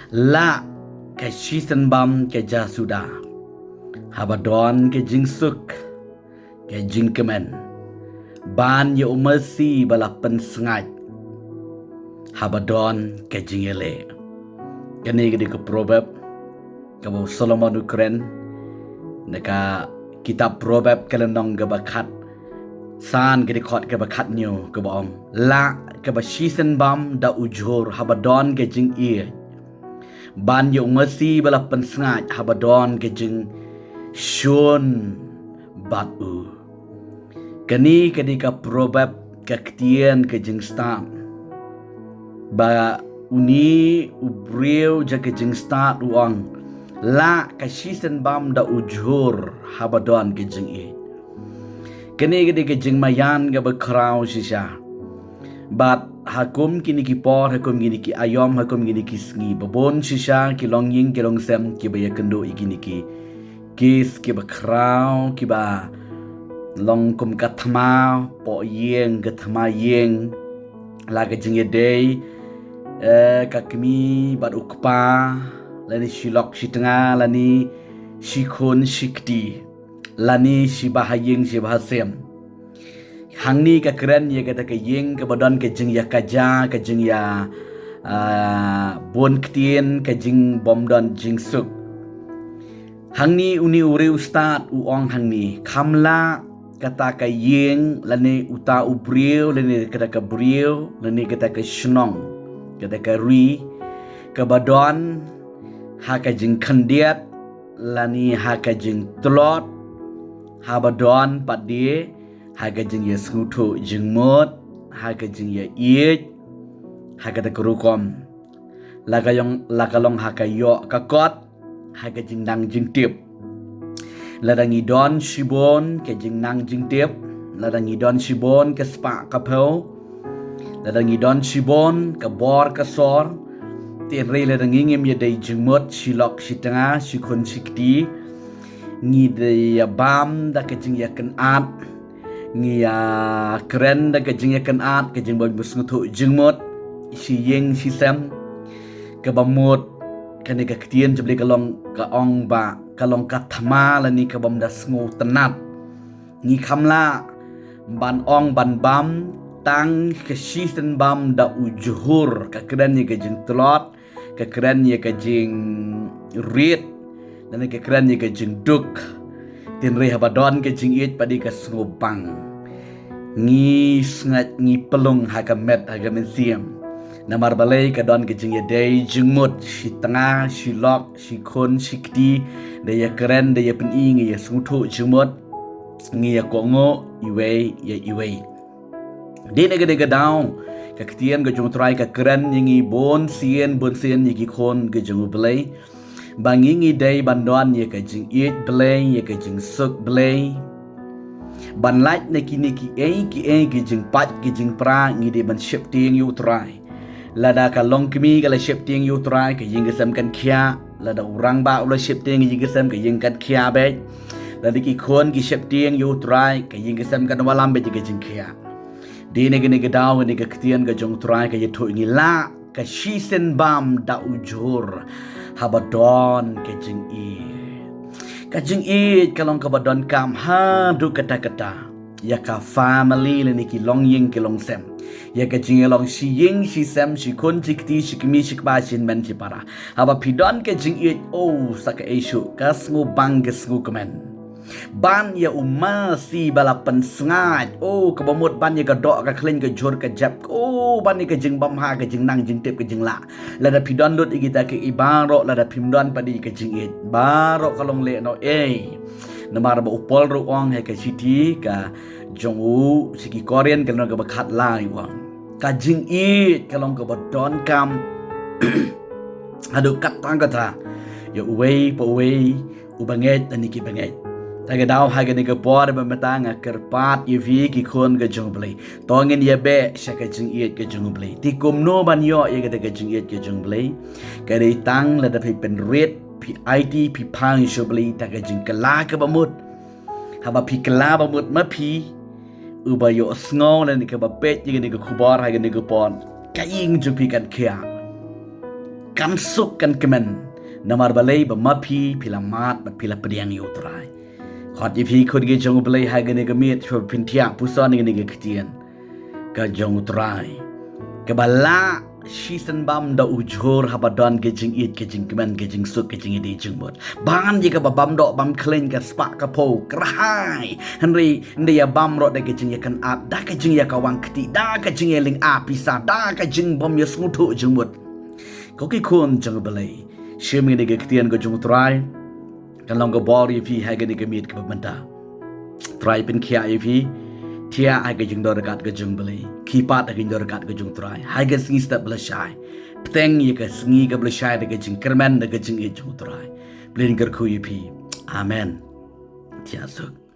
La ke season bam ke jasuda. Habadon ke jingsuk ke jingkemen. Ban ye umasi balapan sengat. Habadon ke jingele. Kini ke proverb ke Solomon Ukren neka kitab proverb kelenong ke bakat san ke dikot ke bakat nyo ke baom la ke ba season bam da ujur habadon ke jing ie ban yo ngasi bala pensngat habadon ke jing shun batu kani ke dika proverb ke ketien ke jing start ba uni ubriu ja ke jing start uang la ke season bam da ujur habadon ke jing ie kini gede ke jing mayan ga bekrau sisa bat hakum kini ki por hakum gini ki ayom hakum gini ki sngi babon sisa ki long ying ki long sem ki baya kendo igini ki kis ki bekrau ki ba long kum kathma po yeng kathma yeng la ke jing yedei kakmi bat ukpa lani shilok shitanga lani shikun shikti lani si bahayeng si bahasem hangni ka keren ye kata ke yeng ke badan ke jing ya kaja ke jing ya bon ktien ke jing bomdon jing suk hangni uni uri ustad uong hangni kamla kata ke yeng lani uta ubriu lani kata ke briu lani kata ke shnong kata ke ri ke badan ha ke jing kandiat lani ha ke jing tlot habadon padie haga jing ye skuto jing mot haga jing ye iet haga de kurukom lagalong haga yo kakot haga jing nang jing tip ladangi don shibon ke jing nang jing tip ladangi don shibon ke spa kapau ladangi don shibon ke bor ke sor tien re ladangi ngem ye dai jing mot shilok shitanga shikun shikti ngi de ya bam da ke jing ya kan at ngi ya keren da ke jing ya kan at ke jing boy musngutu jing mot si yeng si sem ke bamot kan ke ktien jebli kalong ka ong ba kalong ka thama la ni ke bam da sngu tenat ngi khamla ban ong ban bam tang ke season bam da ujuhur ka keren ni ke jing tlot ka keren ni ke jing rit dan ke keren ni ke jing duk tin re habadon ke jing it padi ke ngobang ngi sngat ngi pelung ha ka met ha ka mensiam namar balai ke don ke jing ye dei jing mut si tanga si lok si khon si kti de ya keren de ya pen i ngi ya sungthu jing mut ngi ya kongo iwei ya iwei de ne ge daw ka ktien ke jung trai ka keren ngi bon sien ni ki khon ke jung balai bangingi day bandon ye ka jing it blay ye ka jing suk blay ban light ne ki ki jing pat ki jing pra ngi de ban ship ting you try lada ka long kmi ka la ship ting you try ka jing gesam kan khia lada urang ba ula ship ting jing gesam ka jing kan khia be lada ki khon ki ship ting you try ka jing gesam kan walam be ka jing khia de ne ge daw ne ka ktien ka jong try ka ye tho ngi la ka shisen bam da ujur habadon ke jing i ka jing i kalong kabadon kam ha du kata ya ka family le ni ki long ying ki long sem ya ka jing long si ying si sem si kon jikti si kimi si ba sin men si para haba pidon ke jing i oh saka isu kas ngo bang kes ngo kemen ban ya umasi balapan sengat oh kebamut ban ya gadok ka klin ke jor ke jap oh ban ni ke jing bam ha ke jing nang jing tip ke jing la lada pidon lut kita ke ibaro lada pimdon padi ke jing it baro kalong le no namar ba upol ru ong he ke city ka jongu siki korean ke no ke bakat lai wang ka jing it kalong ke badon kam adu kat tang kata ya uwei po uwei ubanget ani ki banget taga daw haga ni kapor ba matanga kerpat yevi ki khon ga jonglei tongin ye be shaka jing iet ga jonglei ti kumno ban yo ye ga ga jing iet ga jonglei ka dei tang la da pen red pi it pi pang shoblei taga jing kala ka bamut haba pi kala bamut ma pi uba yo sngo la ni ka ba pet ye ga ni ka kubar haga ni ka pon ka ing ju pi kan kia kan suk kan kemen namar balai ba mapi pila mat bat pila pediang yu trai khot yi phi khod ge jong balai ha ge ne ge mit chho phin tiak pu son ge ne ge ktien ka jong trai ke bala season bam da ujur habadon ge jing it ge jing kemen ge jing suk ge jing ide jing bot ban ji ka ba bam do bam klen ka spa ka po krahai henry nde ya bam ro da ge jing ya kan ap da ka jing ya ka wang kti da ka jing ya ling a pisa da ka jing bom ya smu thu jing bot ko ki khon jong balai shemi ne ge ktien ge jong trai kan long ge bor yi phi ha ge ne ge mit ka banta trai pin khia yi phi Tia ai ke jing dorakat ke jing beli, kipat ai ke dorakat ke jing try. Hai ke singi step belashai, peteng ye ke singi ke belashai de ke jing kermen de ke jing e jing try. Blin ker kui pi, amen. Tia suk.